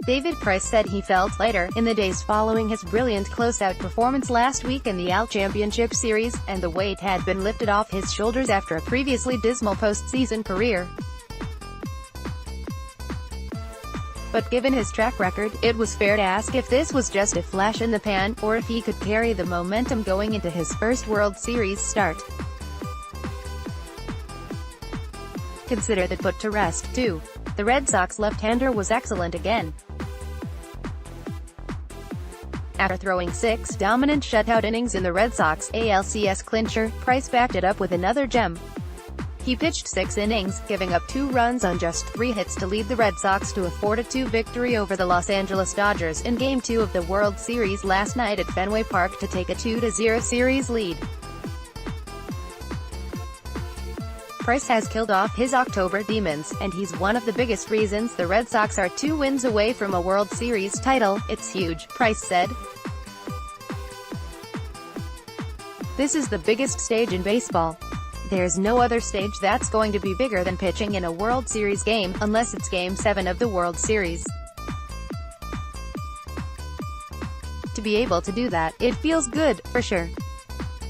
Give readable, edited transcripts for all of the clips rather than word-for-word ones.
David Price said he felt lighter in the days following his brilliant closeout performance last week in the AL Championship Series, and the weight had been lifted off his shoulders after a previously dismal postseason career. But given his track record, it was fair to ask if this was just a flash in the pan, or if he could carry the momentum going into his first World Series start. Consider that put to rest, too. The Red Sox left-hander was excellent again. After throwing 6 dominant shutout innings in the Red Sox ALCS clincher, Price backed it up with another gem. He pitched 6 innings, giving up 2 runs on just 3 hits to lead the Red Sox to a 4-2 victory over the Los Angeles Dodgers in Game 2 of the World Series last night at Fenway Park to take a 2-0 series lead. Price has killed off his October demons, and he's one of the biggest reasons the Red Sox are 2 wins away from a World Series title. It's huge, Price said. This is the biggest stage in baseball. There's no other stage that's going to be bigger than pitching in a World Series game, unless it's Game 7 of the World Series. To be able to do that, it feels good, for sure.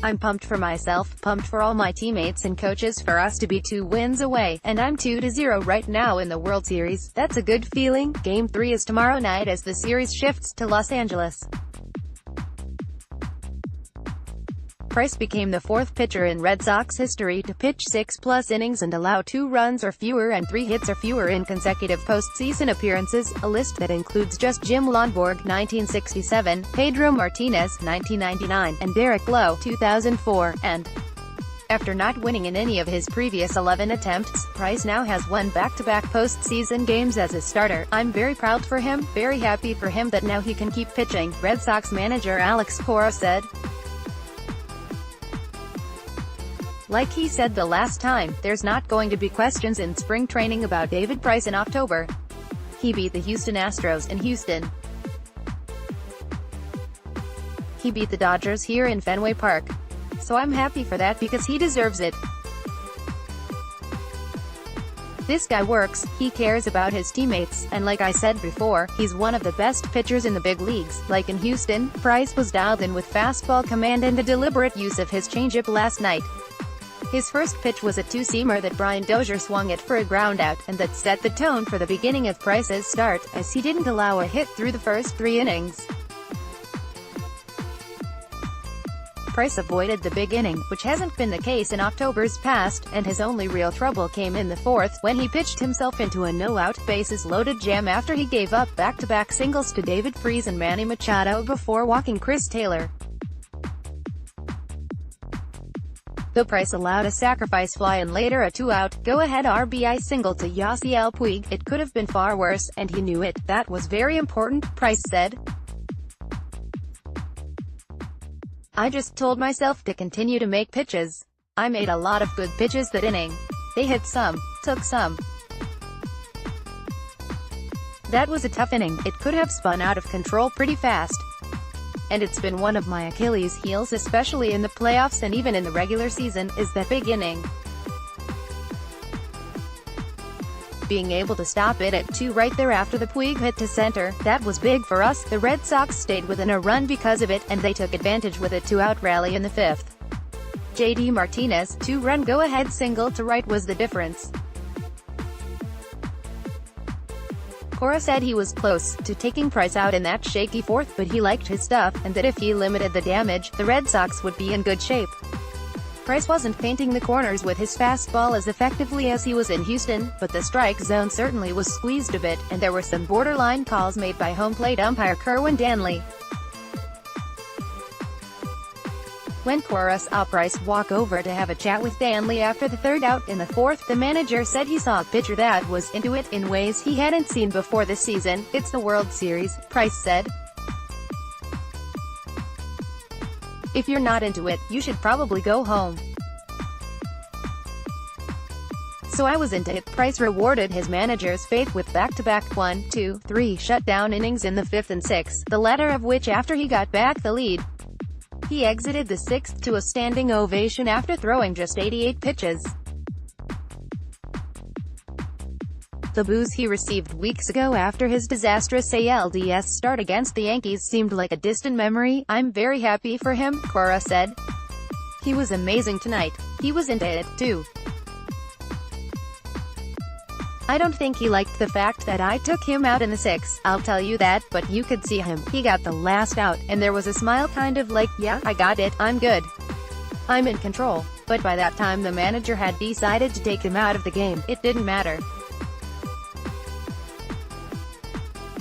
I'm pumped for myself, pumped for all my teammates and coaches for us to be 2 wins away, and I'm 2-0 right now in the World Series. That's a good feeling. Game 3 is tomorrow night as the series shifts to Los Angeles. Price became the 4th pitcher in Red Sox history to pitch 6+ innings and allow 2 runs or fewer and 3 hits or fewer in consecutive postseason appearances, a list that includes just Jim Lonborg (1967), Pedro Martinez (1999), and Derek Lowe (2004), and after not winning in any of his previous 11 attempts, Price now has won back-to-back postseason games as a starter. I'm very proud for him, very happy for him that now he can keep pitching, Red Sox manager Alex Cora said. Like he said the last time, there's not going to be questions in spring training about David Price in October. He beat the Houston Astros in Houston. He beat the Dodgers here in Fenway Park. So I'm happy for that because he deserves it. This guy works, he cares about his teammates, and like I said before, he's one of the best pitchers in the big leagues. Like in Houston, Price was dialed in with fastball command and the deliberate use of his changeup last night. His first pitch was a 2-seamer that Brian Dozier swung at for a groundout, and that set the tone for the beginning of Price's start, as he didn't allow a hit through the first 3 innings. Price avoided the big inning, which hasn't been the case in October's past, and his only real trouble came in the 4th, when he pitched himself into a no-out, bases-loaded jam after he gave up back-to-back singles to David Freese and Manny Machado before walking Chris Taylor. Though Price allowed a sacrifice fly and later a 2-out, go-ahead RBI single to Yasiel Puig, it could have been far worse, and he knew it. That was very important, Price said. I just told myself to continue to make pitches. I made a lot of good pitches that inning. They hit some, took some. That was a tough inning. It could have spun out of control pretty fast. And it's been one of my Achilles heels, especially in the playoffs and even in the regular season, is that big inning. Being able to stop it at 2 right there after the Puig hit to center, that was big for us. The Red Sox stayed within a run because of it, and they took advantage with a 2-out rally in the 5th. JD Martinez, 2-run go-ahead single to right was the difference. Cora said he was close to taking Price out in that shaky 4th, but he liked his stuff, and that if he limited the damage, the Red Sox would be in good shape. Price wasn't painting the corners with his fastball as effectively as he was in Houston, but the strike zone certainly was squeezed a bit, and there were some borderline calls made by home plate umpire Kerwin Danley. When Cora saw Price walk over to have a chat with Danley after the 3rd out in the 4th, the manager said he saw a pitcher that was into it in ways he hadn't seen before this season. It's the World Series, Price said. If you're not into it, you should probably go home. So I was into it. Price rewarded his manager's faith with back-to-back 1, 2, 3 shutdown innings in the 5th and 6th, the latter of which after he got back the lead. He exited the 6th to a standing ovation after throwing just 88 pitches. The boos he received weeks ago after his disastrous ALDS start against the Yankees seemed like a distant memory. "I'm very happy for him," Cora said. "He was amazing tonight. He was into it, too. I don't think he liked the fact that I took him out in the sixth, I'll tell you that, but you could see him. He got the last out, and there was a smile kind of like, yeah, I got it, I'm good. I'm in control." But by that time the manager had decided to take him out of the game. It didn't matter.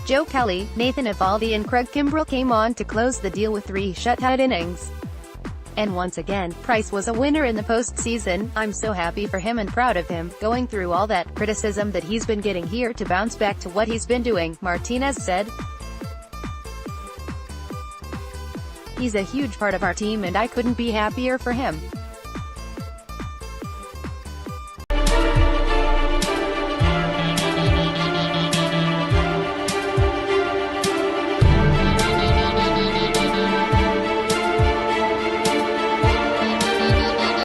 Joe Kelly, Nathan Eovaldi and Craig Kimbrell came on to close the deal with 3 shutout innings. And once again, Price was a winner in the postseason. "I'm so happy for him and proud of him, going through all that criticism that he's been getting here to bounce back to what he's been doing," Martinez said. "He's a huge part of our team and I couldn't be happier for him.